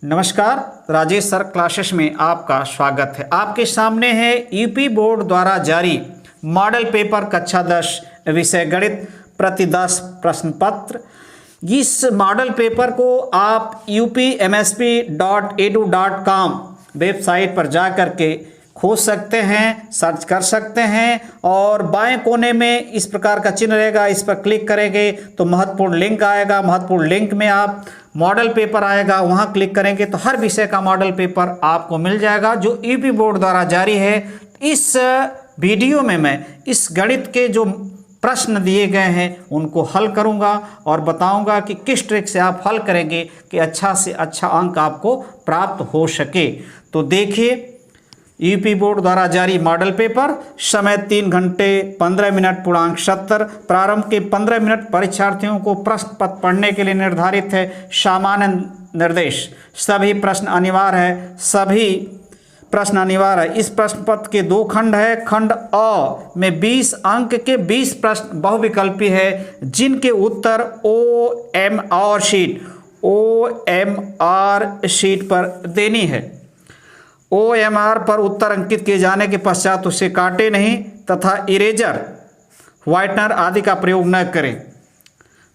नमस्कार, Rajesh sir classes में आपका स्वागत है। आपके सामने है यूपी बोर्ड द्वारा जारी मॉडल पेपर कक्षा 10 विषय गणित प्रति 10 प्रश्न पत्र। इस मॉडल पेपर को आप upmsp.edu.com वेबसाइट पर जा कर के खोज सकते हैं, सर्च कर सकते हैं और बाएं कोने में इस प्रकार का चिन्ह रहेगा, इस पर क्लिक करेंगे तो महत्वपूर्ण लिंक आएगा। महत्वपूर्ण लिंक में आप मॉडल पेपर आएगा, वहां क्लिक करेंगे तो हर विषय का मॉडल पेपर आपको मिल जाएगा जो यूपी बोर्ड द्वारा जारी है। इस वीडियो में मैं इस गणित के जो प्रश्न दिए गए हैं उनको हल करूंगा और बताऊंगा कि किस ट्रिक से आप हल करेंगे कि अच्छा से अच्छा अंक आपको प्राप्त हो सके। तो देखिए, यूपी बोर्ड द्वारा जारी मॉडल पेपर, समय 3 घंटे 15 मिनट, पूर्णांक 70। प्रारंभ के 15 मिनट परीक्षार्थियों को प्रश्न पत्र पढ़ने के लिए निर्धारित है। सामान्य निर्देश, सभी प्रश्न अनिवार्य है, सभी प्रश्न अनिवार्य है। इस प्रश्न पत्र के 2 खंड है। खंड अ में 20 अंक के 20 प्रश्न बहुविकल्पी है जिनके उत्तर OMR शीट पर देनी है। OMR पर उत्तर अंकित किए जाने के पश्चात उसे काटे नहीं तथा इरेजर, व्हाइटनर आदि का प्रयोग न करें।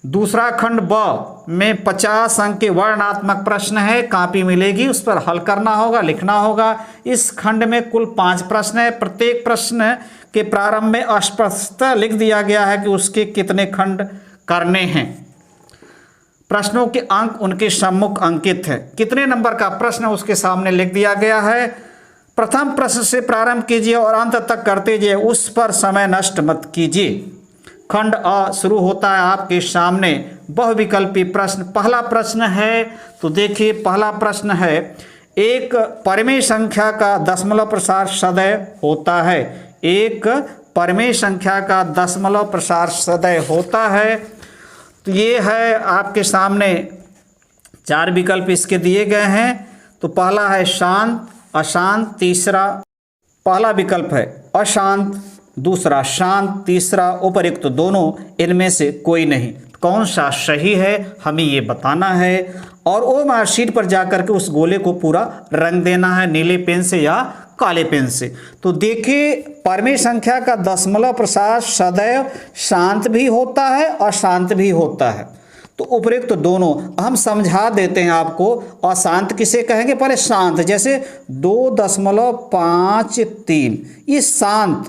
दूसरा खंड ब में 50 अंक के वर्णनात्मक प्रश्न है, कापी मिलेगी, उस पर हल करना होगा, लिखना होगा। इस खंड में कुल 5 प्रश्न है। प्रत्येक प्रश्न के प्रारंभ में स्पष्टतः लिख दिया गया है कि उसके कितने खंड करने हैं। प्रश्नों के अंक उनके सम्मुख अंकित है। कितने नंबर का प्रश्न उसके सामने लिख दिया गया है। प्रथम प्रश्न से प्रारंभ कीजिए और अंत तक करते जाइए, उस पर समय नष्ट मत कीजिए। खंड अ शुरू होता है आपके सामने बहुविकल्पी प्रश्न। पहला प्रश्न है तो देखिए, पहला प्रश्न है, एक परिमेय संख्या का दशमलव प्रसार सदैव होता है। एक परिमेय संख्या का दशमलव प्रसार सदैव होता है। तो ये है आपके सामने 4 विकल्प इसके दिए गए हैं। तो पहला है शांत, अशांत, तीसरा पहला विकल्प है अशांत, दूसरा शांत, तीसरा उपर्युक्त दोनों, इनमें से कोई नहीं। कौन सा सही है हमें ये बताना है और OMR शीट पर जाकर के उस गोले को पूरा रंग देना है, नीले पेन से या काले पेन से। तो देखिए, परिमेय संख्या का दशमलव प्रसार सदैव शांत भी होता है अशांत भी होता है। तो उपयुक्त तो दोनों हम समझा देते हैं आपको। अशांत किसे कहेंगे, पहले शांत, जैसे 2.53, ये शांत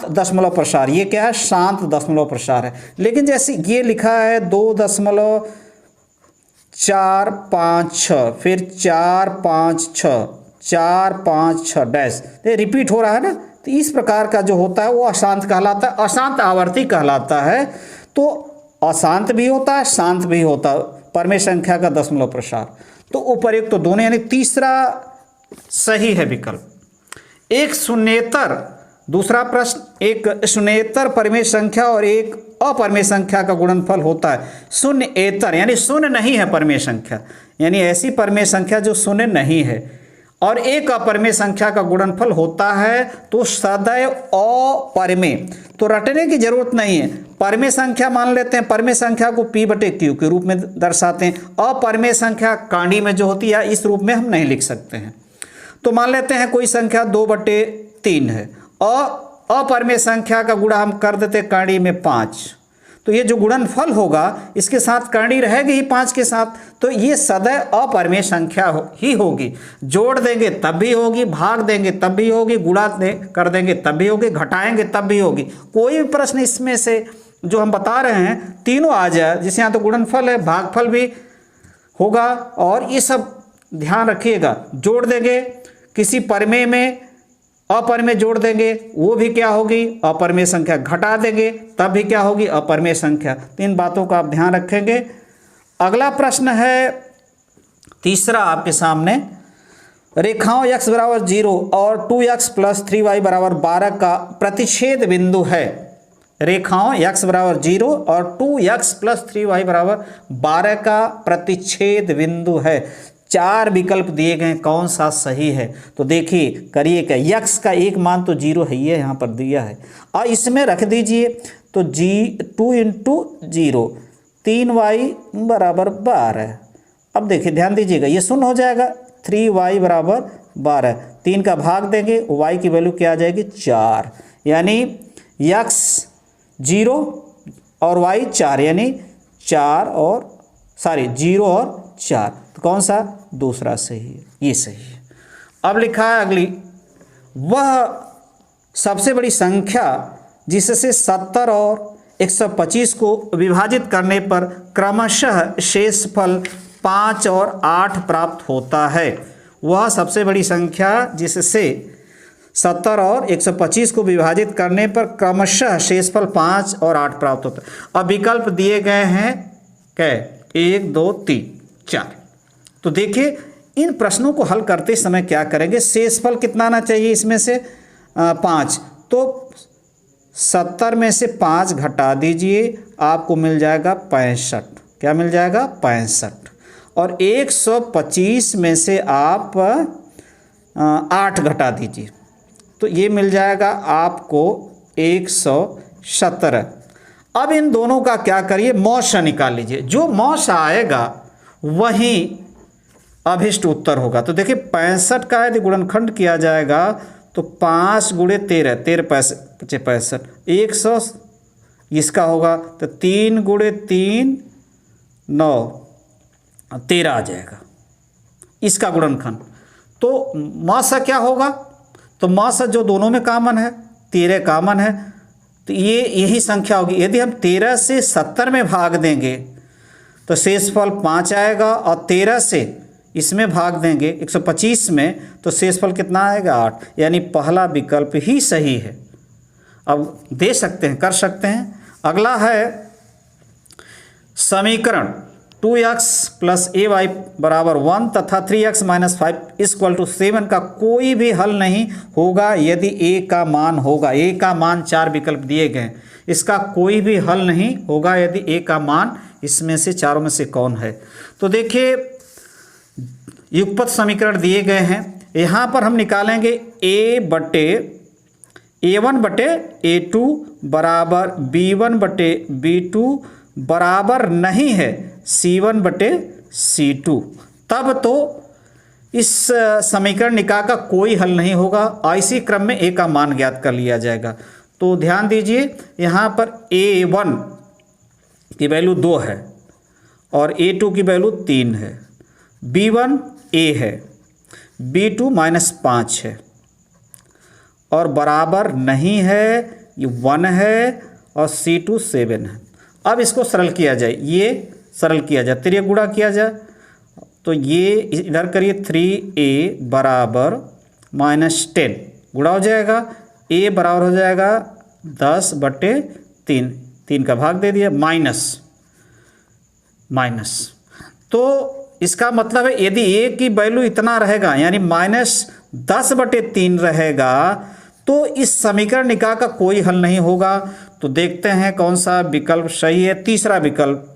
दशमलव प्रसार, ये क्या है, शांत दशमलव प्रसार है। लेकिन जैसे ये लिखा है 2.456, फिर 456, 456 डैश, ये रिपीट हो रहा है ना, तो इस प्रकार का जो होता है वो अशांत कहलाता है, अशांत आवर्ती कहलाता है। तो अशांत भी होता है, शांत भी होता है, परिमेय संख्या का दशमलव प्रसार। तो उपर्युक्त तो दोनों, यानी तीसरा सही है विकल्प। एक शून्येतर, दूसरा प्रश्न, एक शून्येतर परिमेय संख्या और एक अपरिमेय संख्या का गुणनफल होता है। शून्येतर यानी शून्य नहीं है परिमेय संख्या, यानी ऐसी परिमेय संख्या जो शून्य नहीं है, और एक अपरिमेय संख्या का गुणनफल होता है तो सदैव अपरिमेय। तो रटने की जरूरत नहीं है। परिमेय संख्या मान लेते हैं, परिमेय संख्या को P/Q के रूप में दर्शाते हैं। अपरिमेय संख्या कांडी में जो होती है इस रूप में हम नहीं लिख सकते हैं। तो मान लेते हैं कोई संख्या 2/3 है, अपरिमेय संख्या का गुणा हम कर देते हैं कांडी में 5। तो ये जो गुणनफल होगा इसके साथ करणी रहेगी ही 5 के साथ, तो ये सदैव अपरिमेय संख्या ही होगी। जोड़ देंगे तब भी होगी, भाग देंगे तब भी होगी, गुणा कर देंगे तब भी होगी, घटाएंगे तब भी होगी। कोई भी प्रश्न इसमें से जो हम बता रहे हैं तीनों आ जाए, जिसे यहाँ तो गुणनफल है, भागफल भी होगा, और ये सब ध्यान रखिएगा। जोड़ देंगे किसी परिमेय में अपरिमेय जोड़ देंगे, वो भी क्या होगी, अपरिमेय संख्या। घटा देंगे तब भी क्या होगी, अपरिमेय संख्या। तो इन बातों का आप ध्यान रखेंगे। अगला प्रश्न है तीसरा आपके सामने, रेखाओं x = 0 और 2x + 3y = 12 का प्रतिच्छेद बिंदु है। रेखाओं x = 0 और 2x + 3y = 12 का प्रतिच्छेद बिंदु है। 4 विकल्प दिए गए, कौन सा सही है। तो देखिए करिएगा, x का एक मान तो 0 है, ये यहाँ पर दिया है, और इसमें रख दीजिए तो 2 × 0, 3y = 12, अब देखिए ध्यान दीजिएगा, ये शून्य हो जाएगा, 3y बराबर 12, 3 का भाग देंगे, y की वैल्यू क्या आ जाएगी 4, यानी x 0 और y 4, यानी 0 और 4, तो कौन सा दूसरा सही है, ये सही है। अब लिखा है अगली, वह सबसे बड़ी संख्या जिससे 70 और 125 को विभाजित करने पर क्रमशः शेषफल 5 और 8 प्राप्त होता है। वह सबसे बड़ी संख्या जिससे 70 और 125 को विभाजित करने पर क्रमशः शेषफल 5 और 8 प्राप्त होता है। अब विकल्प दिए गए हैं क्या, 1 2 3 4। तो देखिए इन प्रश्नों को हल करते समय क्या करेंगे, शेषफल कितना आना चाहिए इसमें से 5, तो 70 में से 5 घटा दीजिए, आपको मिल जाएगा 65। क्या मिल जाएगा 65। और 125 में से आप 8 घटा दीजिए, तो ये मिल जाएगा आपको 117। अब इन दोनों का क्या करिए, मौसा निकाल लीजिए, जो मौसा आएगा वही अभिष्ट उत्तर होगा। तो देखिए 65 का यदि गुणनखंड किया जाएगा तो 5 गुणे 13, 13 65, 100 इसका होगा, तो 3 गुणे 3 9, 13 आ जाएगा इसका गुणनखंड। तो मौसा क्या होगा, तो मौसा जो दोनों में कॉमन है, 13 कॉमन है, तो ये यही संख्या होगी। यदि हम 13 से 70 में भाग देंगे तो शेषफल 5 आएगा, और 13 से इसमें भाग देंगे 125 में तो शेषफल कितना आएगा 8, यानी पहला विकल्प ही सही है। अब दे सकते हैं, कर सकते हैं। अगला है समीकरण 2x + ay बराबर 1 तथा 3x - 5 = 7 का कोई भी हल नहीं होगा यदि a का मान होगा, a का मान 4 विकल्प दिए गए, इसका कोई भी हल नहीं होगा यदि a का मान इसमें से चारों में से कौन है। तो देखिए युगपत समीकरण दिए गए हैं, यहाँ पर हम निकालेंगे a1 बटे a2 बराबर b1 बटे b2 बराबर नहीं है c1 बटे c2, तब तो इस समीकरण निकाय का कोई हल नहीं होगा। इसी क्रम में a का मान ज्ञात कर लिया जाएगा। तो ध्यान दीजिए यहाँ पर a1 की वैल्यू 2 है और a2 की वैल्यू 3 है, b1 a है, b2 -5 है और बराबर नहीं है, ये 1 है और c2 7 है। अब इसको सरल किया जाए, ये सरल किया जाए, तो ये गुणा किया जाए, तो ये इधर करिए 3a बराबर -10 गुणा हो जाएगा, a बराबर हो जाएगा 10 बटे 3, 3 का भाग दे दिया, माइनस। तो इसका मतलब है यदि a की वैल्यू इतना रहेगा यानी -10 बटे 3 रहेगा तो इस समीकरण निकाय का कोई हल नहीं होगा। तो देखते हैं कौन सा विकल्प सही है। तीसरा विकल्प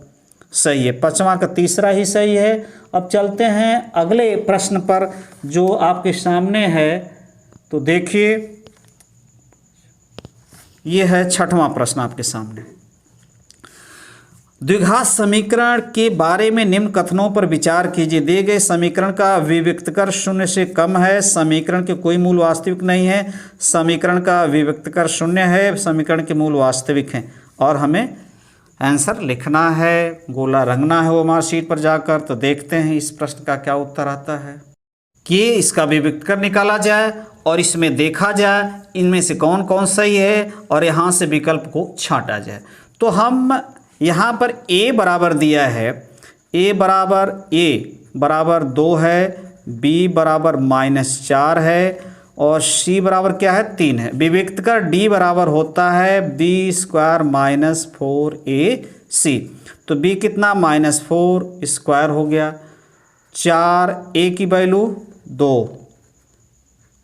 सही है, पांचवा का तीसरा ही सही है। अब चलते हैं अगले प्रश्न पर जो आपके सामने है। तो देखिए ये है छठवां प्रश्न आपके सामने। द्विघात समीकरण के बारे में निम्न कथनों पर विचार कीजिए। दिए गए समीकरण का विविक्तकर 0 से कम है, समीकरण के कोई मूल वास्तविक नहीं है, समीकरण का विविक्तकर 0 है, समीकरण के मूल वास्तविक हैं, और हमें आंसर लिखना है, गोला रंगना है वो मार्कशीट पर जाकर। तो देखते हैं इस प्रश्न का क्या उत्तर आता है कि इसका विविक्तकर निकाला जाए और इसमें देखा जाए इनमें से कौन कौन सही है और यहाँ से विकल्प को छांटा जाए। तो हम यहाँ पर a बराबर दिया है, a बराबर 2 है, b बराबर -4 है और c बराबर क्या है 3 है। विविक्तकर d बराबर होता है b² - 4ac। तो b कितना -4² हो गया, 4, a की वैल्यू 2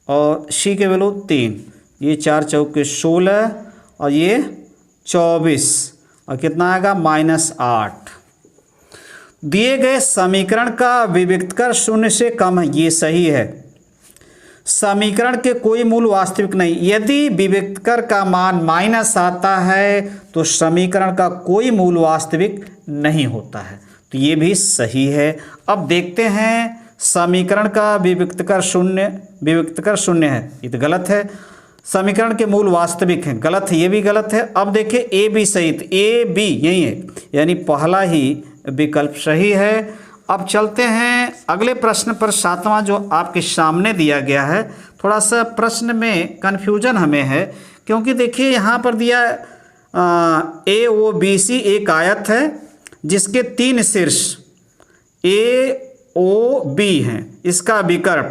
और c की वैल्यू 3, ये 4 चौके 16 और ये 24 और कितना आएगा -8। दिए गए समीकरण का विविक्तकर 0 से कम है, ये सही है। समीकरण के कोई मूल वास्तविक नहीं, यदि विविक्तकर का मान माइनस आता है तो समीकरण का कोई मूल वास्तविक नहीं होता है। तो तो ये भी सही है। अब देखते हैं समीकरण का विविक्तकर शून्य है, ये तो गलत है। समीकरण के मूल वास्तविक हैं, गलत है, ये भी गलत है। अब देखिए ए बी सही, तो ए बी यही है, यानी पहला ही विकल्प सही है। अब चलते हैं अगले प्रश्न पर, 7वां जो आपके सामने दिया गया है। थोड़ा सा प्रश्न में कन्फ्यूजन हमें है, क्योंकि देखिए यहाँ पर दिया ए ओ बी सी एक आयत है जिसके 3 शीर्ष ए ओ बी हैं, इसका विकर्ण।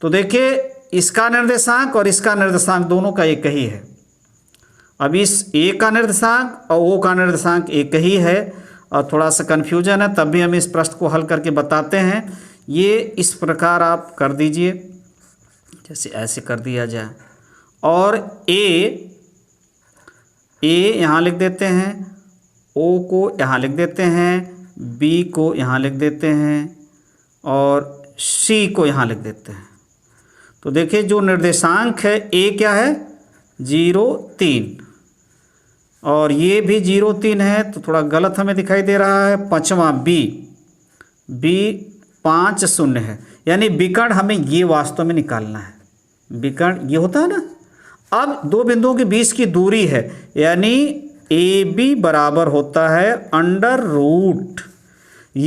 तो देखिए इसका निर्देशांक और इसका निर्देशांक दोनों का एक ही है। अब इस ए का निर्देशांक और ओ का निर्देशांक एक ही है, और थोड़ा सा कन्फ्यूजन है, तब भी हम इस प्रश्न को हल करके बताते हैं। ये इस प्रकार आप कर दीजिए, जैसे ऐसे कर दिया जाए, और ए यहाँ लिख देते हैं, ओ को यहाँ लिख देते हैं, बी को यहाँ लिख देते हैं, और सी को यहाँ लिख देते हैं। तो देखिए जो निर्देशांक है ए क्या है 0 3, और ये भी 0 3 है, तो थोड़ा गलत हमें दिखाई दे रहा है। 5वां बी 5 0 है, यानी विकर्ण हमें ये वास्तव में निकालना है। विकर्ण ये होता है ना। अब दो बिंदुओं के बीच की दूरी है, यानी ए बी बराबर होता है √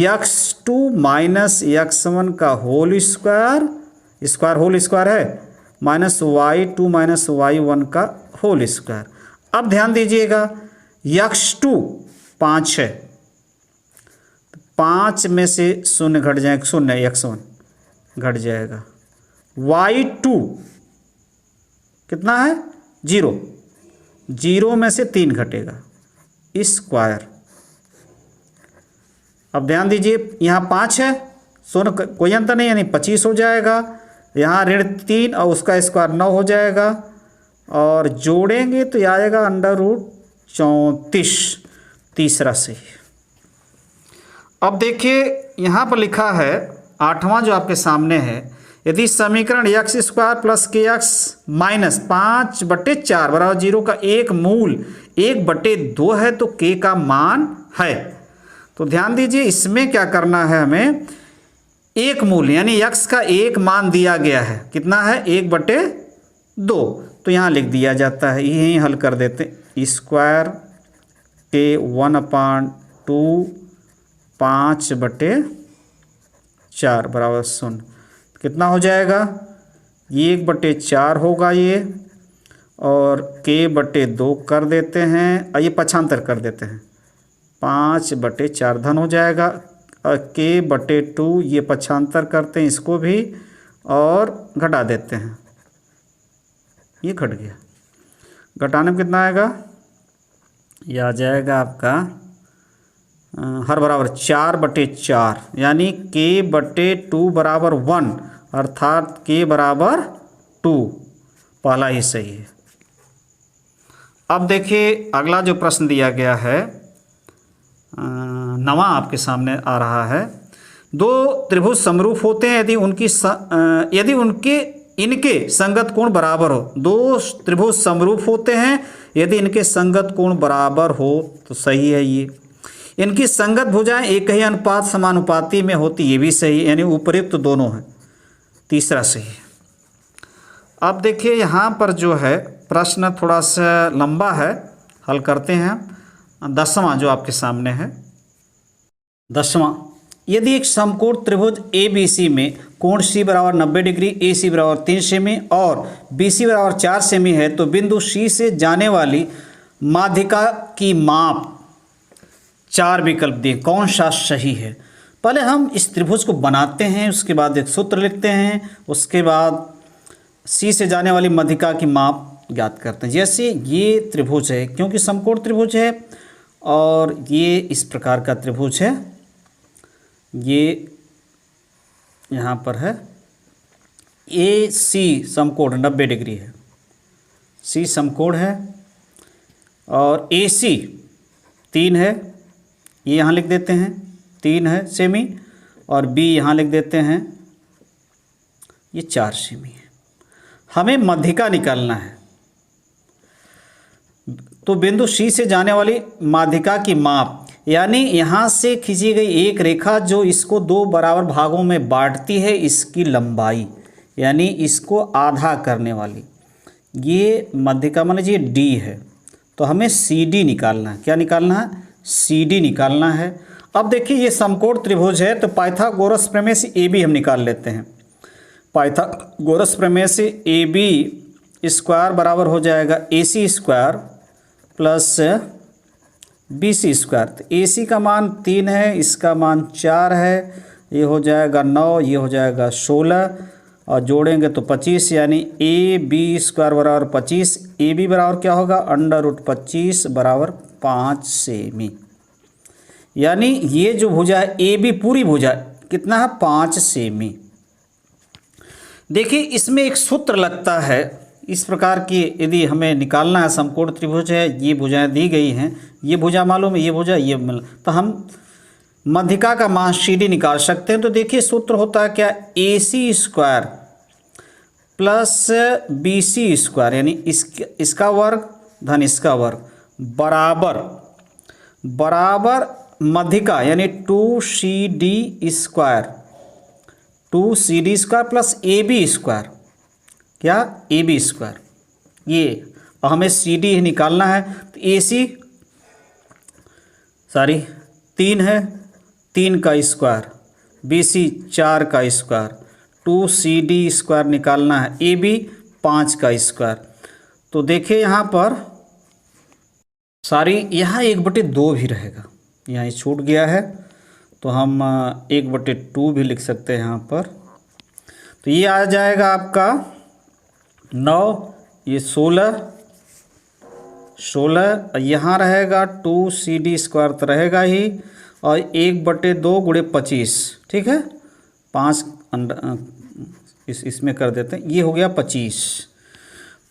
x2 - x1 का होल स्क्वायर है -y2 - y1 का होल स्क्वायर। अब ध्यान दीजिएगा x2 5 है, 5 में से 0 घट जाएगा, 0 x1 घट जाएगा। y2 कितना है 0, 0 में से 3 घटेगा, स्क्वायर। अब ध्यान दीजिए यहाँ 5 है, 0 कोई अंतर नहीं, यानी 25 हो जाएगा। यहाँ ऋण 3 और उसका स्क्वायर 9 हो जाएगा, और जोड़ेंगे तो ये आएगा √34, तीसरा सही। अब देखिए यहाँ पर लिखा है 8वां जो आपके सामने है, यदि समीकरण x² + kx - 5/4 बराबर 0 का एक मूल 1/2 है, तो k का मान है। तो ध्यान दीजिए इसमें क्या करना है हमें, एक मूल यानी x का एक मान दिया गया है, कितना है 1/2, तो यहाँ लिख दिया जाता है, यही हल कर देते हैं। स्क्वायर के 1/2 5/4 बराबर 0, कितना हो जाएगा, ये 1/4 होगा ये, और k/2 कर देते हैं, और ये पक्षांतर कर देते हैं, 5/4 धन हो जाएगा, और k/2 ये पक्षांतर करते हैं इसको भी, और घटा देते हैं, ये घट गया। घटाने में कितना आएगा, ये आ जाएगा आपका हर बराबर 4/4, यानी k/2 बराबर 1, अर्थात k बराबर 2, पहला ही सही है। अब देखिए अगला जो प्रश्न दिया गया है 9वां आपके सामने आ रहा है। दो त्रिभुज समरूप होते हैं यदि इनके संगत कोण बराबर हो। दो त्रिभुज समरूप होते हैं यदि इनके संगत कोण बराबर हो, तो सही है ये। इनकी संगत भुजाएं एक ही अनुपात समानुपाती में होती, ये भी सही, यानी उपयुक्त दोनों है, तीसरा सही है। अब देखिए यहाँ पर जो है प्रश्न थोड़ा सा लंबा है, हल करते हैं। 10वां जो आपके सामने है, 10वां, यदि एक समकोण त्रिभुज ABC में कोण C बराबर 90 डिग्री, AC बराबर 3 सेमी और BC बराबर 4 सेमी है, तो बिंदु C से जाने वाली माध्यिका की माप 4 विकल्प दें, कौन सा सही है। पहले हम इस त्रिभुज को बनाते हैं, उसके बाद एक सूत्र लिखते हैं, उसके बाद C से जाने वाली माध्यिका की माप ज्ञात करते हैं। जैसे ये त्रिभुज है, क्योंकि समकोण त्रिभुज है, और ये इस प्रकार का त्रिभुज है, ये यहाँ पर है AC समकोण 90 डिग्री है, C समकोण है, और AC 3 है, ये यहाँ लिख देते हैं 3 है सेमी, और B यहाँ लिख देते हैं ये 4 सेमी है। हमें माध्यिका निकालना है, तो बिंदु C से जाने वाली माध्यिका की माप यानी यहाँ से खींची गई एक रेखा जो इसको दो बराबर भागों में बांटती है, इसकी लंबाई यानी इसको आधा करने वाली, ये मध्यिका मान लीजिए डी है, तो हमें सी डी निकालना है। क्या निकालना है? सी डी निकालना है। अब देखिए ये समकोण त्रिभुज है, तो पाइथागोरस प्रमेय से ए बी हम निकाल लेते हैं। पाइथागोरस प्रमेय से ए बी स्क्वायर बराबर हो जाएगा A C square plus B C square. तो ए सी का मान 3 है, इसका मान 4 है, ये हो जाएगा 9, ये हो जाएगा 16 और जोड़ेंगे तो 25, यानी ए बी स्क्वायर बराबर 25। ए बी बराबर क्या होगा? √25 बराबर 5 सेमी। यानी ये जो भुजा है ए बी पूरी भुजा कितना है? 5 सेमी। देखिए इसमें एक सूत्र लगता है इस प्रकार की, यदि हमें निकालना है समकोण त्रिभुज है, ये भुजाएं दी गई हैं, ये भुजा मालूम है, ये भुजा ये मालूम, तो हम मध्यिका का मान सी डी निकाल सकते हैं। तो देखिए सूत्र होता है क्या? A C square plus B C square, यानी इसका वर्ग धन इसका वर्ग बराबर मध्यिका यानी 2CD square, 2CD square plus A B square. क्या? A B square. ये और हमें सी डी निकालना है, तो ए सी 3 है, 3 का स्क्वायर, बी सी 4 का स्क्वायर, 2CD स्क्वायर निकालना है, ए बी 5 का स्क्वायर। तो देखिए यहाँ पर यहाँ 1/2 भी रहेगा, यहाँ ये छूट गया है, तो हम 1/2 भी लिख सकते हैं यहाँ पर। तो ये आ जाएगा आपका 9, ये 16 यहाँ रहेगा 2CD स्क्वायर तो रहेगा ही, और 1/2 गुणे 25, ठीक है, 5 इसमें कर देते हैं, ये हो गया 25।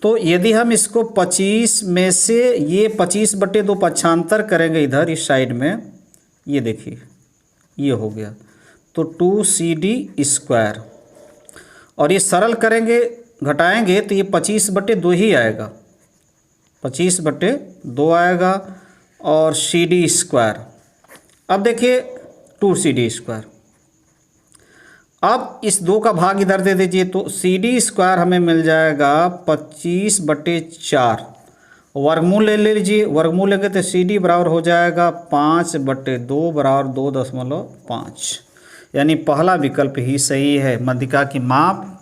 तो यदि हम इसको 25 में से ये 25/2 पक्षांतर करेंगे इधर इस साइड में, ये देखिए ये हो गया, तो 2CD स्क्वायर, और ये सरल करेंगे घटाएंगे तो ये 25/2 ही आएगा, 25/2 आएगा, और CD स्क्वायर। अब देखिए 2CD स्क्वायर, अब इस 2 का भाग इधर दे दीजिए, तो CD स्क्वायर हमें मिल जाएगा 25/4, वर्गमूल ले लीजिए, वर्गमूल लेंगे तो CD बराबर हो जाएगा 5/2 बराबर 2.5, यानी पहला विकल्प ही सही है, मध्यिका की माप।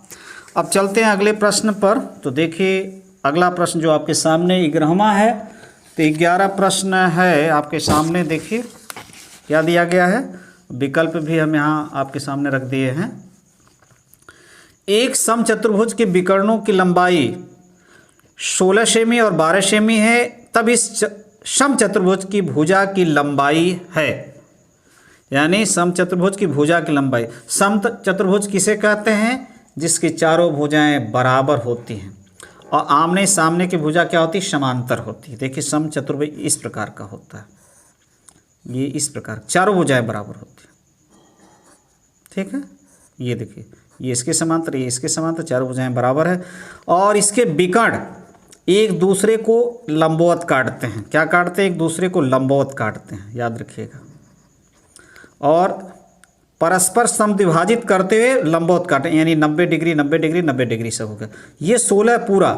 अब चलते हैं अगले प्रश्न पर। तो देखिए अगला प्रश्न जो आपके सामने 11वां है, तो 11 प्रश्न है आपके सामने। देखिए क्या दिया गया है, विकल्प भी हम यहाँ आपके सामने रख दिए हैं। एक समचतुर्भुज के विकर्णों की लंबाई 16 सेमी और 12 सेमी है, तब इस समचतुर्भुज की भुजा की लंबाई है, यानी समचतुर्भुज की भुजा की लंबाई। समचतुर्भुज किसे कहते हैं? जिसकी चारों भुजाएं बराबर होती हैं और आमने सामने की भुजा क्या होती है? समांतर होती है। देखिए समचतुर्भुज इस प्रकार का होता है, ये इस प्रकार चारों भुजाएं बराबर होती हैं, ठीक है। ये देखिए ये इसके समांतर, ये इसके समांतर, चारों भुजाएं बराबर है, और इसके विकर्ण एक दूसरे को लंबवत काटते हैं। क्या काटते हैं? एक दूसरे को लंबवत काटते हैं, याद रखिएगा, और परस्पर समद्विभाजित करते हुए लंबवत काटें, यानी 90 डिग्री 90 डिग्री 90 डिग्री सब हो गया। ये 16 पूरा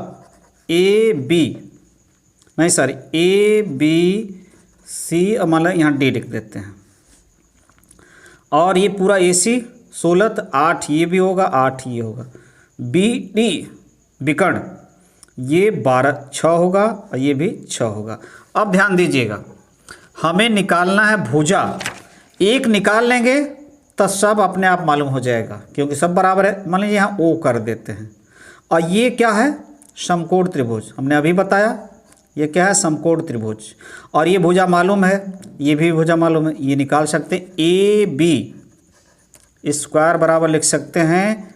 ए बी सी, मतलब यहाँ डी लिख देते हैं, और ये पूरा ए सी 16, तो 8 ये भी होगा, 8 ये होगा, बी डी विकर्ण ये 12 6 होगा, और ये भी 6 होगा। अब ध्यान दीजिएगा, हमें निकालना है भुजा, एक निकाल लेंगे तो सब अपने आप मालूम हो जाएगा, क्योंकि सब बराबर है। मान लीजिए यहाँ ओ कर देते हैं, और ये क्या है? समकोण त्रिभुज। हमने अभी बताया ये क्या है? समकोण त्रिभुज, और ये भुजा मालूम है, ये भी भुजा मालूम है, ये निकाल सकते हैं। ए बी स्क्वायर बराबर लिख सकते हैं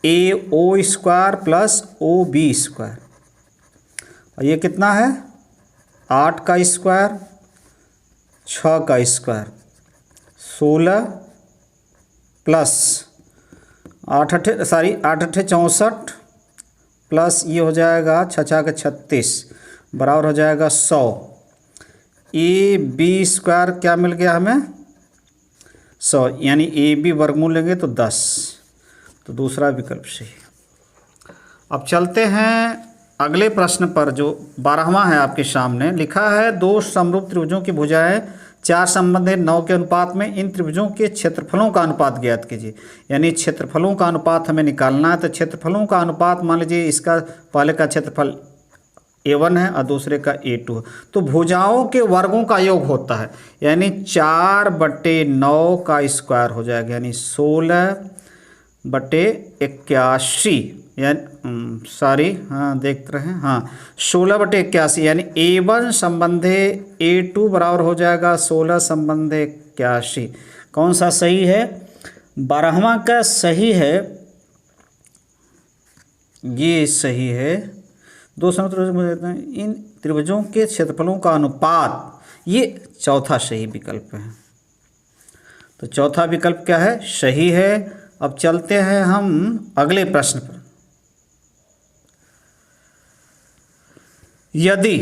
A O square plus O B square, और ये कितना है? 8 का स्क्वायर, 6 का स्क्वायर, 16 प्लस 8 8 64 प्लस ये हो जाएगा 6 6 के 36 बराबर हो जाएगा 100। ए बी स्क्वायर क्या मिल गया हमें 100, यानी ए बी वर्गमूल लेंगे तो 10, तो दूसरा विकल्प सही। अब चलते हैं अगले प्रश्न पर जो 12वां है आपके सामने। लिखा है दो समरूप त्रिभुजों की भुजाएं 4 संबंधित 9 के अनुपात में इन त्रिभुजों के क्षेत्रफलों का अनुपात ज्ञात कीजिए। यानी क्षेत्रफलों का अनुपात हमें निकालना है। तो क्षेत्रफलों का अनुपात मान लीजिए इसका पहले का क्षेत्रफल A1 है और दूसरे का A2 है, तो भुजाओं के वर्गों का योग होता है, यानी 4/9 का स्क्वायर हो जाएगा, यानी 16/81, यानी सॉरी हाँ देखते रहे हाँ 16/81, यानी A1 संबंधे A2 बराबर हो जाएगा 16 संबंधे 81। कौन सा सही है? 12वां का सही है, ये सही है। दो समरूप इन त्रिभुजों के क्षेत्रफलों का अनुपात, ये चौथा सही विकल्प है। तो चौथा विकल्प क्या है? सही है। अब चलते हैं हम अगले प्रश्न पर। यदि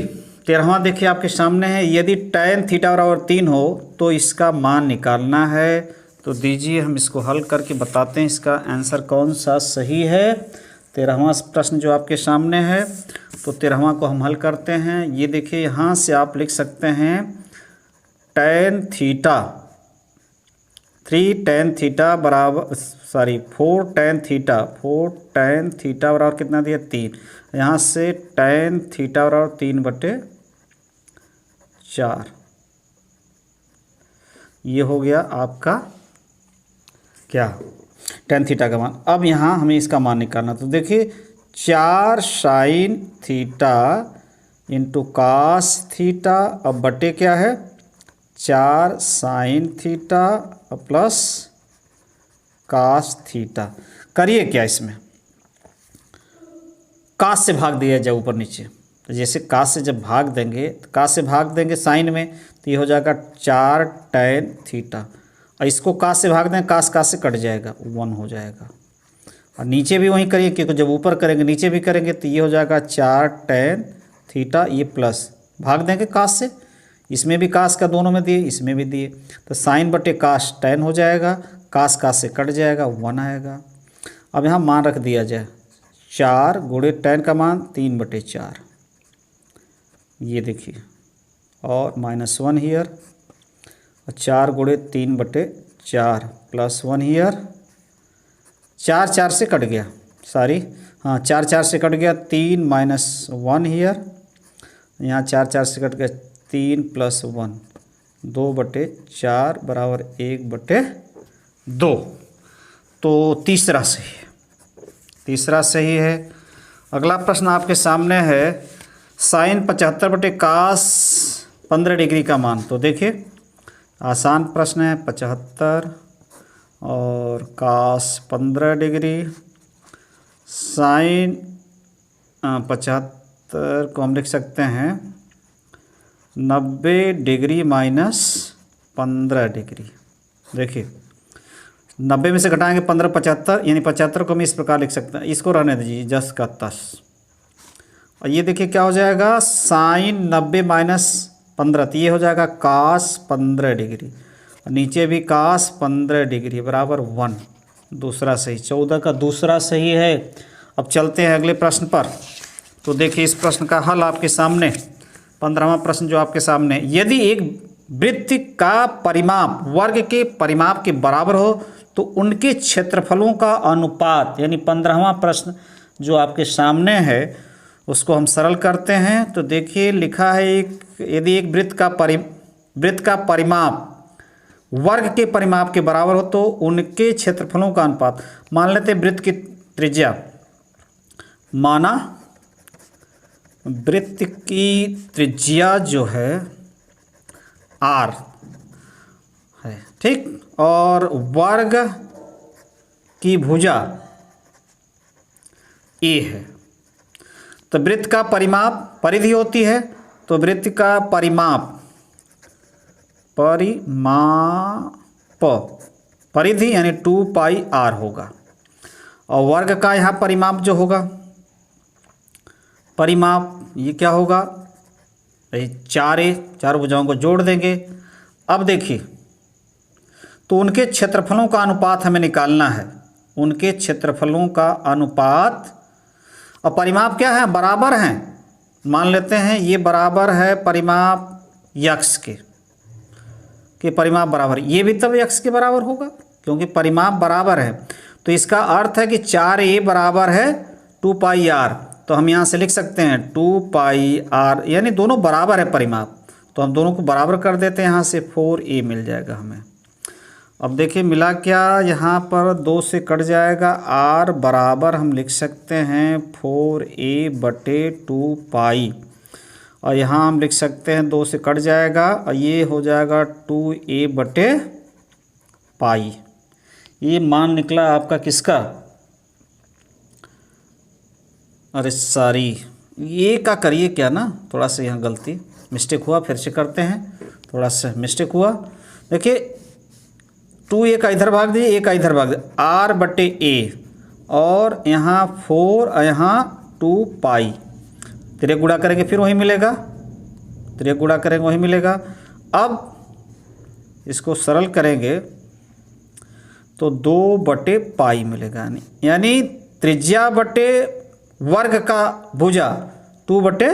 13वां देखिए आपके सामने है, यदि tan थीटा बराबर 3 हो तो इसका मान निकालना है। तो दीजिए हम इसको हल करके बताते हैं इसका आंसर कौन सा सही है। 13वां प्रश्न जो आपके सामने है, तो 13वां को हम हल करते हैं। ये देखिए यहाँ से आप लिख सकते हैं tan थीटा 3 tan थीटा बराबर 4 tan थीटा बराबर कितना दिया 3। यहाँ से tan थीटा बराबर 3/4, ये हो गया आपका क्या tan थीटा का मान। अब यहाँ हमें इसका मान निकालना, तो देखिए 4 sin theta into cos theta, अब बटे क्या है 4 sin theta plus cos theta. करिए क्या इसमें, कास से भाग दिया जाए ऊपर नीचे, तो जैसे कास से जब भाग देंगे, तो कास से भाग देंगे साइन में, तो ये हो जाएगा 4 tan थीटा, और इसको कास से भाग दें, कास से कट जाएगा 1 हो जाएगा। और नीचे भी वहीं करिए, क्योंकि जब ऊपर करेंगे नीचे भी करेंगे, तो ये हो जाएगा 4 tan थीटा, ये प्लस भाग देंगे कास से, इसमें भी कास का दोनों में दिए, इसमें भी दिए, तो साइन बटे कास tan हो जाएगा, कास से कट जाएगा 1 आएगा। अब यहाँ मान रख दिया जाए 4 गुणे tan का मान 3/4, ये देखिए, और -1 हियर, और 4 गुणे 3/4 प्लस 1 हियर, 4 से कट गया, सॉरी हाँ 4 से कट गया, 3 -1 हियर, यहाँ 4 से कट गया, 3 + 1 2/4 बराबर 1/2। तो तीसरा सही है। अगला प्रश्न आपके सामने है, साइन 75 कास 15 डिग्री का मान। तो देखिए आसान प्रश्न है, 75 और कास 15 डिग्री, साइन 75 को हम लिख सकते हैं 90 डिग्री माइनस 15 डिग्री। देखिए 90 में से घटाएंगे 15 75, यानी 75 को हम इस प्रकार लिख सकते हैं, इसको रहने दीजिए 10 का 10, और ये देखिए क्या हो जाएगा साइन 90 माइनस 15, तो ये हो जाएगा कास 15 डिग्री, और नीचे भी कास 15 डिग्री बराबर 1, दूसरा सही, 14 का दूसरा सही है। अब चलते हैं अगले प्रश्न पर। तो देखिए इस प्रश्न का हल आपके सामने, 15वां प्रश्न जो आपके सामने, यदि एक वृत्त का परिमाप वर्ग के परिमाप के बराबर हो तो उनके क्षेत्रफलों का अनुपात, यानी 15वां प्रश्न जो आपके सामने है उसको हम सरल करते हैं। तो देखिए लिखा है यदि एक वृत्त का परिमाप वर्ग के परिमाप के बराबर हो तो उनके क्षेत्रफलों का अनुपात, मान लेते हैं वृत्त की त्रिज्या, माना वृत्त की त्रिज्या जो है r है, ठीक, और वर्ग की भुजा a है। तो वृत्त का परिमाप परिधि होती है, तो वृत्त का परिमाप परिधि यानी 2πr होगा, और वर्ग का यहाँ परिमाप जो होगा, परिमाप ये क्या होगा चारों भुजाओं को जोड़ देंगे। अब देखिए, तो उनके क्षेत्रफलों का अनुपात हमें निकालना है, उनके क्षेत्रफलों का अनुपात। और परिमाप क्या है, बराबर हैं। मान लेते हैं ये बराबर है परिमाप यक्स के परिमाप बराबर, ये भी तब यक्स के बराबर होगा क्योंकि परिमाप बराबर है। तो इसका अर्थ है कि 4a बराबर है 2 पाई r। तो हम यहाँ से लिख सकते हैं 2 पाई r, यानी दोनों बराबर है परिमाप, तो हम दोनों को बराबर कर देते हैं, यहाँ से 4a मिल जाएगा हमें। अब देखिए मिला क्या, यहाँ पर 2 से कट जाएगा, r बराबर हम लिख सकते हैं 4a बटे 2 पाई, और यहाँ हम लिख सकते हैं 2 से कट जाएगा और ये हो जाएगा 2a बटे पाई। ये मान निकला आपका किसका, अरे सॉरी, ये का करिए क्या ना, थोड़ा सा यहाँ गलती मिस्टेक हुआ, फिर से करते हैं, थोड़ा सा मिस्टेक हुआ। देखिए 2a का इधर भाग दीजिए, a का इधर भाग दीजिए, r बटे a, और यहाँ 4 और यहाँ 2 पाई, तिरे गुणा करेंगे फिर वही मिलेगा, तिरे गुणा करेंगे वही मिलेगा। अब इसको सरल करेंगे तो 2 बटे पाई मिलेगा, यानी त्रिज्या बटे वर्ग का भुजा 2 बटे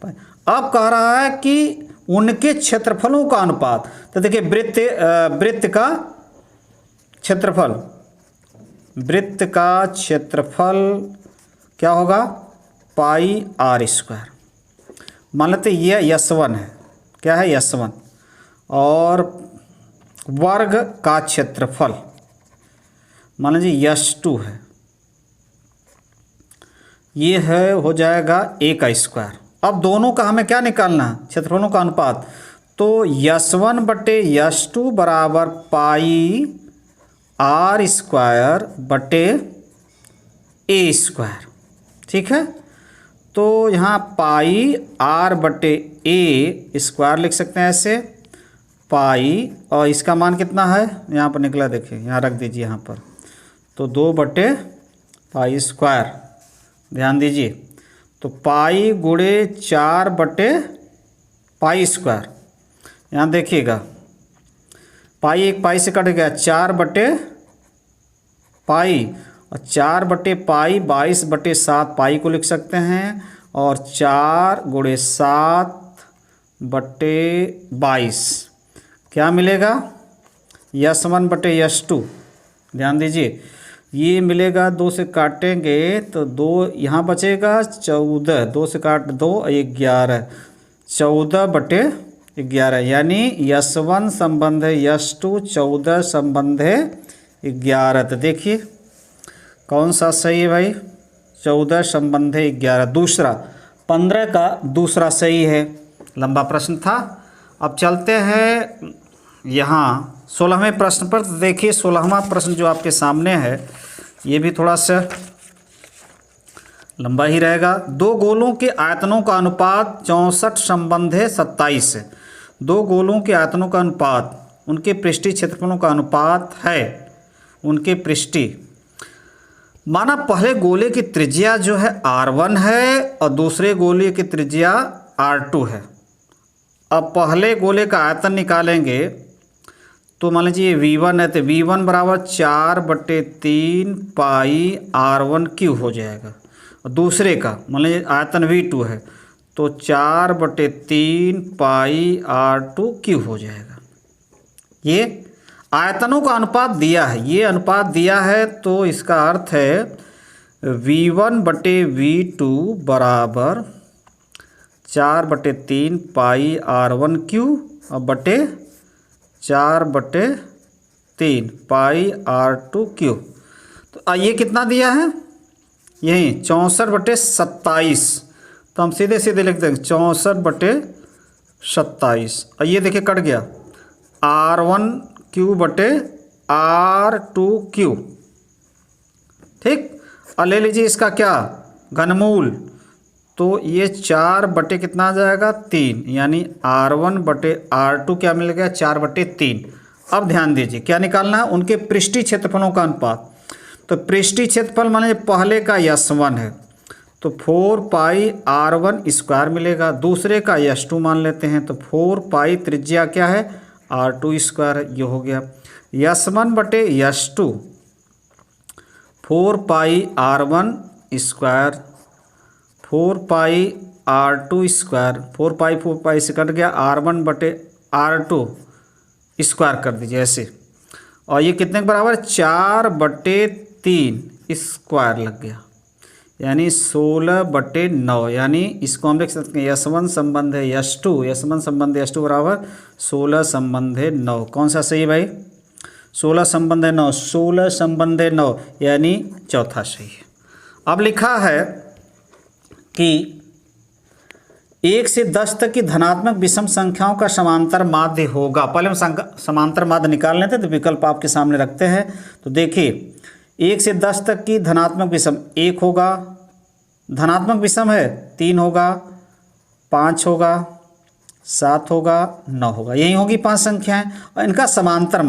पाई। अब कह रहा है कि उनके क्षेत्रफलों का अनुपात, तो देखिए वृत्त का क्षेत्रफल, वृत्त का क्षेत्रफल क्या होगा, पाई r स्क्वायर। मान लेते ये S1 है, क्या है S1, और वर्ग का क्षेत्रफल मान लीजिए S2 है, ये है हो जाएगा a का स्क्वायर। अब दोनों का हमें क्या निकालना है, क्षेत्रफलों का अनुपात, तो S1 बटे S2 बराबर पाई r स्क्वायर बटे a स्क्वायर, ठीक है। तो यहाँ पाई r बटे a स्क्वायर लिख सकते हैं ऐसे, पाई, और इसका मान कितना है, यहाँ पर निकला, देखिए यहाँ रख दीजिए यहाँ पर, तो 2 बटे पाई स्क्वायर, ध्यान दीजिए, तो पाई गुणे 4 बटे पाई स्क्वायर, यहाँ देखिएगा पाई एक पाई से कट गया, 4 बटे पाई, और 4 बटे पाई 22 बटे 7 पाई को लिख सकते हैं, और 4 गुणे 7 बटे 22 क्या मिलेगा, S1 बटे S2, ध्यान दीजिए ये मिलेगा, 2 से काटेंगे तो 2 यहाँ बचेगा, 14, 2 से काट 2 11, 14 बटे 11, यानी S1 संबंध है S2, 14 संबंध है 11। तो देखिए कौन सा सही है भाई, 14 संबंध है 11, दूसरा 15 का दूसरा सही है। लंबा प्रश्न था। अब चलते हैं यहाँ 16वें प्रश्न पर। देखिए 16वां प्रश्न जो आपके सामने है ये भी थोड़ा सा लंबा ही रहेगा। 2 गोलों के आयतनों का अनुपात 64 संबंध है 27 है। 2 गोलों के आयतनों का अनुपात उनके पृष्ठीय क्षेत्रफलों का अनुपात है, उनके पृष्ठीय। माना पहले गोले की त्रिज्या जो है r1 है और दूसरे गोले की त्रिज्या r2 है। अब पहले गोले का आयतन निकालेंगे तो मान लीजिए v1 है, तो v1 बराबर 4/3 पाई r1 क्यूब हो जाएगा। और दूसरे का मान लीजिए आयतन v2 है तो 4/3 पाई r2 क्यूब हो जाएगा। ये आयतनों का अनुपात दिया है, ये अनुपात दिया है, तो इसका अर्थ है v1 बटे v2 बराबर 4/3 पाई r1 क्यूब और बटे 4/3 पाई r2 क्यूब। तो ये कितना दिया है, यही 64/27, तो हम सीधे सीधे लिख देंगे 64/27। और ये देखिए कट गया r1 क्यूब बटे r2 क्यूब, ठीक। और ले लीजिए इसका क्या घनमूल, तो ये 4 बटे कितना आ जाएगा 3, यानी r1 बटे r2 क्या मिल गया 4/3। अब ध्यान दीजिए क्या निकालना है, उनके पृष्ठीय क्षेत्रफलों का अनुपात। तो पृष्ठीय क्षेत्रफल मान लीजिए पहले का S1 है तो 4πr1² मिलेगा। दूसरे का यश2 मान लेते हैं, तो 4π त्रिज्या क्या है r2², ये हो गया यश1 बटे यश2 4πr1², 4πr2², 4π से कट गया, r1 बटे r2² कर दीजिए ऐसे, और ये कितने के बराबर 4/3² लग गया, यानी 16/9, यानी इसको हम लिख सकते हैं यश1 संबंध है यश2, यश1 संबंध यश2 बराबर 16 संबंध 9। कौन सा सही है भाई? 16 संबंध 9, 16 संबंध 9 यानी चौथा सही है। अब लिखा है कि 1 से 10 तक की धनात्मक विषम संख्याओं का समांतर माध्य होगा। पहले हम समांतर माध्य निकाल लेते हैं, तो विकल्प आपके सामने रखते हैं। तो देखिए 1 से 10 तक की धनात्मक विषम 1 होगा, धनात्मक विषम है 3 होगा, 5 होगा, 7 होगा, 9 होगा, यही होगी 5 संख्याएं। और इनका समांतर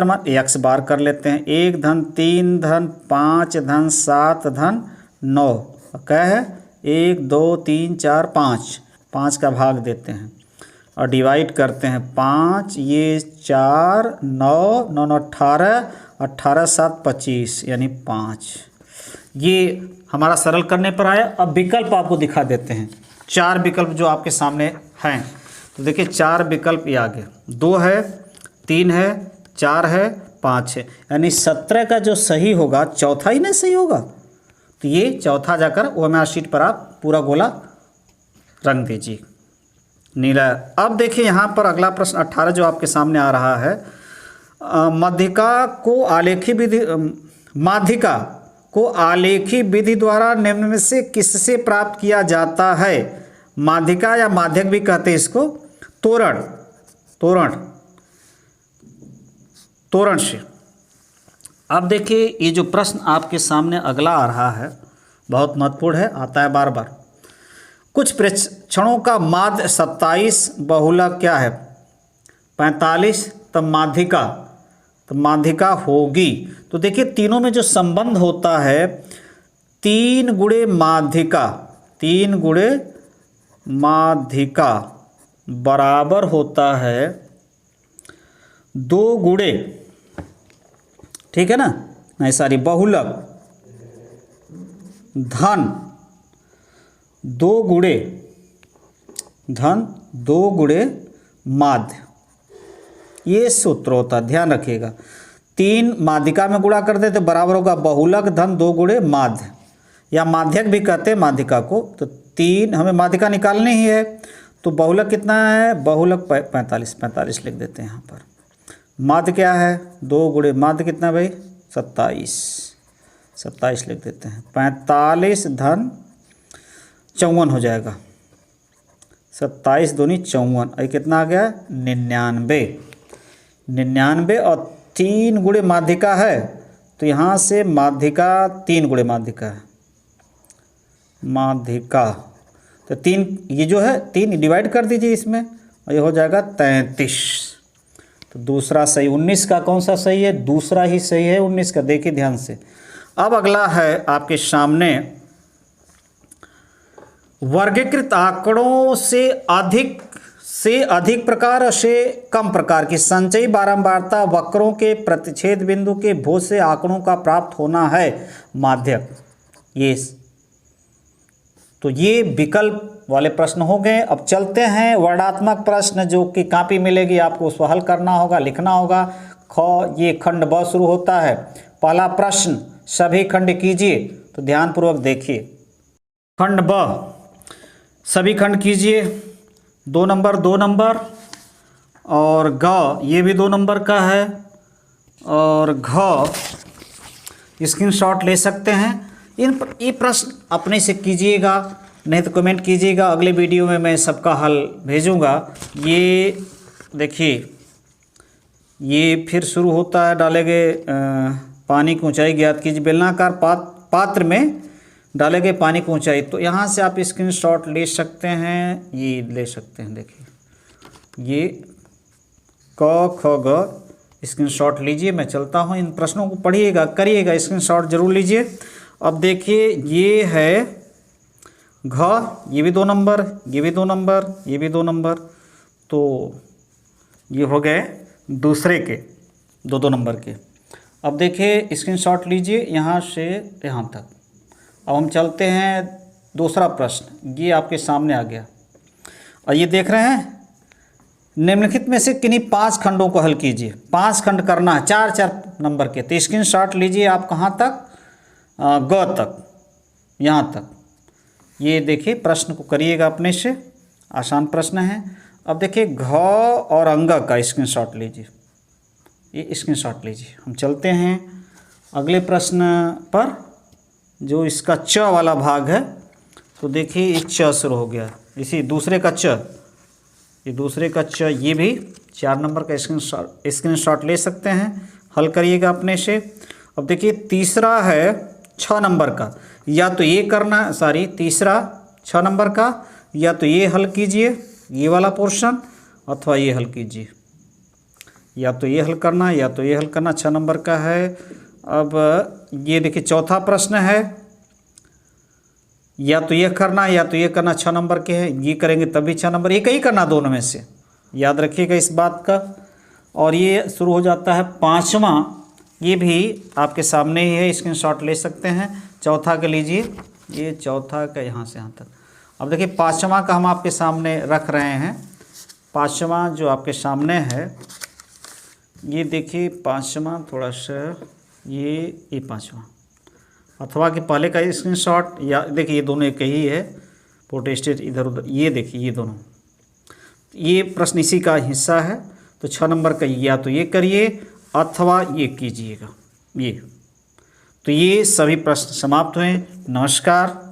माध्य x बार कर लेते हैं। 1 धन 3 धन 5 धन 7 धन 9 क्या है 1 2 3 4 5 का भाग देते हैं और डिवाइड करते हैं 5, ये 4 9 9 18 18 7 25 यानी 5। ये हमारा सरल करने पर आया। अब विकल्प आपको दिखा देते हैं, 4 विकल्प जो आपके सामने हैं। तो देखिए 4 विकल्प ये आगे 2 है, 3 है, 4 है, 5 है, यानी 17 का जो सही होगा चौथा ही नहीं सही होगा। तो ये चौथा जाकर वो हमारा शीट पर आप पूरा गोला रंग दीजिए नीला। अब देखिए यहाँ पर अगला प्रश्न 18 जो आपके सामने आ रहा है, माध्यिका को आलेखी विधि द्वारा निम्न में से किससे प्राप्त किया जाता है? माध्यिका या माध्यक भी कहते हैं इसको, तोरण से। अब देखिए ये जो प्रश्न आपके सामने अगला आ रहा है बहुत महत्वपूर्ण है, आता है बार बार। कुछ प्रेक्षणों का माध्य 27, बहुलक क्या है 45, तब माध्यिका होगी। तो देखिए तीनों में जो संबंध होता है 3 गुणे माध्यिका बराबर होता है 2 गुणे, ठीक है ना, नहीं सॉरी बहुलक धन 2 गुणे माध्य। ये सूत्र होता है, ध्यान रखिएगा। 3 माध्यिका में गुणा कर दे तो बराबर होगा बहुलक धन 2 गुणे माध्य, या माध्यक भी कहते हैं माध्यिका को। तो 3 हमें माध्यिका निकालनी ही है, तो बहुलक कितना है, बहुलक 45 लिख देते हैं यहाँ पर। माध्य क्या है 2 गुणे माध्य कितना भाई 27 लिख देते हैं। 45 धन 54 हो जाएगा, 27 दूनी 54, ये कितना आ गया 99 और 3 गुणे माध्यिका है, तो यहाँ से माध्यिका 3 गुणे माध्यिका है, तो 3 ये जो है 3 डिवाइड कर दीजिए इसमें और ये हो जाएगा 33। तो दूसरा सही। 19 का कौन सा सही है? दूसरा ही सही है 19 का, देखिए ध्यान से। अब अगला है आपके सामने वर्गीकृत आंकड़ों से अधिक प्रकार और से कम प्रकार की संचयी बारंबारता वक्रों के प्रतिच्छेद बिंदु के भोज से आंकड़ों का प्राप्त होना है माध्यक। तो ये विकल्प वाले प्रश्न हो गए। अब चलते हैं वर्णात्मक प्रश्न, जो कि कॉपी मिलेगी आपको, उसको हल करना होगा, लिखना होगा। ये खंड ब शुरू होता है। पहला प्रश्न, सभी खंड कीजिए। तो ध्यानपूर्वक देखिए, खंड ब सभी खंड कीजिए। 2 नंबर 2 नंबर, और ग ये भी 2 नंबर का है, और घ स्क्रीनशॉट ले सकते हैं। ये प्रश्न अपने से कीजिएगा, नहीं तो कमेंट कीजिएगा, अगले वीडियो में मैं सबका हल भेजूंगा। ये देखिए, ये फिर शुरू होता है, डाले गए पानी की ऊंचाई ज्ञात कीजिए। बेलनाकार पात्र में डाले गए पानी की ऊंचाई। तो यहाँ से आप स्क्रीनशॉट ले सकते हैं, ये ले सकते हैं। देखिए ये क ख ग स्क्रीनशॉट लीजिए। मैं चलता हूँ, इन प्रश्नों को पढ़िएगा, करिएगा, स्क्रीनशॉट जरूर लीजिए। अब देखिए ये है घ, ये भी 2 नंबर, ये भी 2 नंबर, ये भी 2 नंबर, तो ये हो गए दूसरे के 2-2 नंबर के। अब देखिए स्क्रीनशॉट लीजिए यहाँ से यहाँ तक। अब हम चलते हैं दूसरा प्रश्न, ये आपके सामने आ गया और ये देख रहे हैं, निम्नलिखित में से किन्हीं 5 खंडों को हल कीजिए। 5 खंड करना है 4-4 नंबर के, तो स्क्रीनशॉट लीजिए आप कहाँ तक, ग तक, यहाँ तक। ये देखिए प्रश्न को करिएगा अपने से, आसान प्रश्न है। अब देखिए घ और अंग का स्क्रीनशॉट लीजिए, ये स्क्रीनशॉट लीजिए। हम चलते हैं अगले प्रश्न पर, जो इसका च वाला भाग है। तो देखिए ये च शुरू हो गया, इसी दूसरे का च, ये दूसरे का च, ये भी 4 नंबर का स्क्रीनशॉट ले सकते हैं, हल करिएगा अपने से। अब देखिए तीसरा है 6 नंबर का, या तो ये करना, तीसरा 6 नंबर का, या तो ये हल कीजिए ये वाला पोर्शन, अथवा ये हल कीजिए, या तो ये हल करना या तो ये हल करना, 6 नंबर का है। अब ये देखिए चौथा प्रश्न है, या तो ये करना या तो ये करना, 6 नंबर के हैं, ये करेंगे तभी 6 नंबर, एक ही करना दोनों में से, याद रखिएगा इस बात का। और ये शुरू हो जाता है 5वां, ये भी आपके सामने ही है, स्क्रीनशॉट ले सकते हैं। चौथा का लीजिए, ये चौथा का यहाँ से यहाँ तक। अब देखिए 5वां का हम आपके सामने रख रहे हैं। 5वां जो आपके सामने है, ये देखिए 5वां, थोड़ा सा ये 5वां, अथवा कि पहले का स्क्रीनशॉट, या देखिए ये दोनों एक ही है, प्रोटेस्टेड इधर उधर, ये देखिए ये दोनों, ये प्रश्न इसी का हिस्सा है। तो 6 नंबर का या तो ये करिए अथवा ये कीजिएगा ये। तो ये सभी प्रश्न समाप्त हुए। नमस्कार।